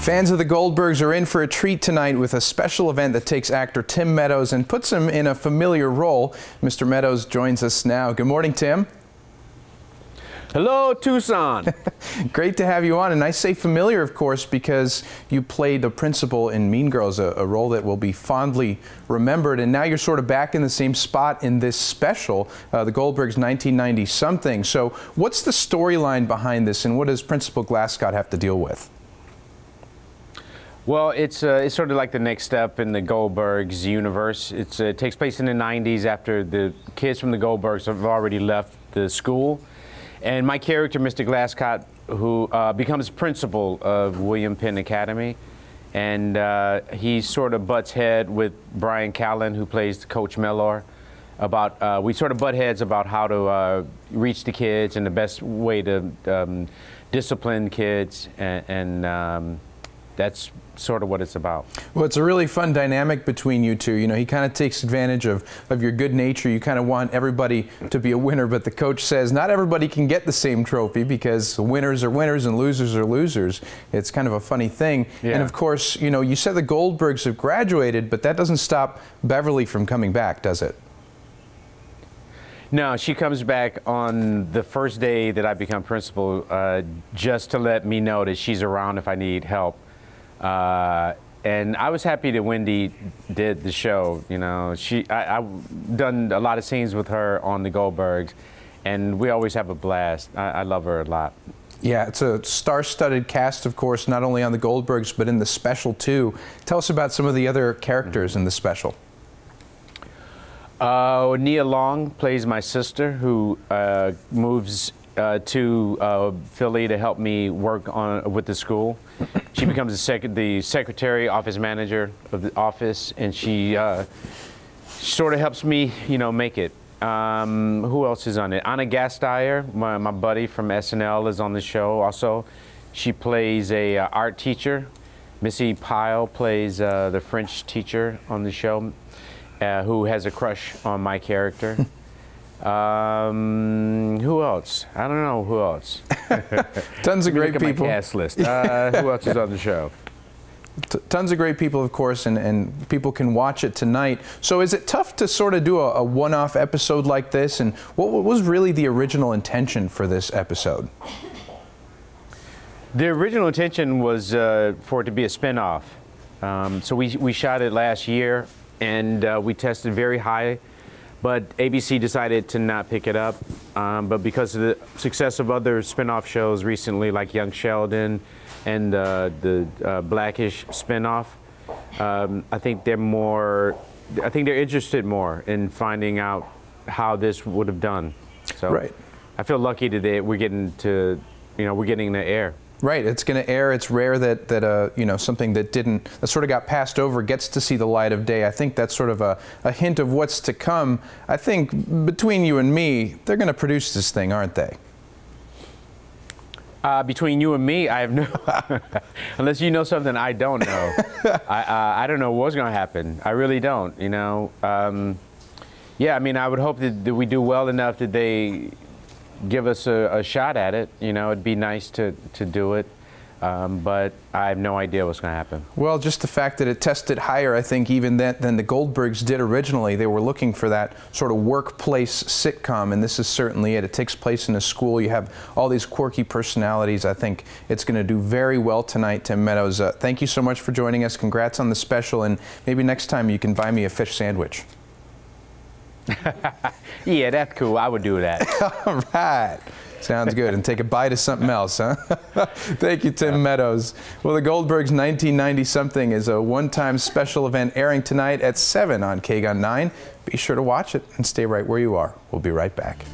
Fans of the Goldbergs are in for a treat tonight with a special event that takes actor Tim Meadows and puts him in a familiar role. Mr. Meadows joins us now. Good morning, Tim. Hello, Tucson. Great to have you on. And I say familiar, of course, because you played the principal in Mean Girls, a role that will be fondly remembered. And now you're sort of back in the same spot in this special, the Goldbergs 1990-something. So what's the storyline behind this, and what does Principal Glascott have to deal with? Well, it's sort of like the next step in the Goldbergs universe. It takes place in the 90s after the kids from the Goldbergs have already left the school. And my character, Mr. Glascott, who becomes principal of William Penn Academy, and he sort of butts head with Brian Callen, who plays Coach Mellor, about we sort of butt heads about how to reach the kids and the best way to discipline kids, and that's sort of what it's about. Well, it's a really fun dynamic between you two. You know, he kind of takes advantage of your good nature. You kind of want everybody to be a winner, but the coach says not everybody can get the same trophy because winners are winners and losers are losers. It's kind of a funny thing. Yeah. And of course, you know, you said the Goldbergs have graduated, but that doesn't stop Beverly from coming back, does it? No, she comes back on the first day that I become principal, just to let me know that she's around if I need help. And I was happy that Wendy did the show. You know, I've done a lot of scenes with her on the Goldbergs, and we always have a blast. I love her a lot. Yeah, it's a star-studded cast, of course, not only on the Goldbergs, but in the special, too. Tell us about some of the other characters in the special. Nia Long plays my sister, who moves to Philly to help me work with the school. She becomes the secretary, office manager of the office, and she sort of helps me, you know, make it. Who else is on it? Anna Gasteyer, my buddy from SNL, is on the show also. She plays a art teacher. Missy Pyle plays the French teacher on the show, who has a crush on my character. Who else? I don't know who else. Tons of great people. Look at my cast list. Who else is on the show? Tons of great people, of course, and people can watch it tonight. So is it tough to sort of do a one-off episode like this? And what was really the original intention for this episode? The original intention was for it to be a spinoff. So we shot it last year, and we tested very high. But ABC decided to not pick it up. But because of the success of other spin-off shows recently, like Young Sheldon and the Blackish spin-off, I think they're interested more in finding out how this would have done. So right. I feel lucky today we're getting to, you know, we're getting the air. Right, it's going to air. It's rare that you know, something that sort of got passed over gets to see the light of day. I think that's sort of a hint of what's to come. I think between you and me, they're going to produce this thing, aren't they? Between you and me, I have no, unless you know something I don't know. I don't know what's going to happen. I really don't, you know. Yeah, I mean, I would hope that we do well enough that they give us a shot at it. You know, it'd be nice to do it, but I have no idea what's going to happen. Well, just the fact that it tested higher, I think, even than the Goldbergs did originally. They were looking for that sort of workplace sitcom, and this is certainly it. It takes place in a school. You have all these quirky personalities. I think it's going to do very well tonight, Tim Meadows. Thank you so much for joining us. Congrats on the special, and maybe next time you can buy me a fish sandwich. Yeah, that's cool. I would do that. All right. Sounds good. And take a bite of something else, huh? Thank you, Tim Meadows. Well, the Goldbergs 1990-something is a one-time special event airing tonight at 7 on KGUN 9. Be sure to watch it and stay right where you are. We'll be right back.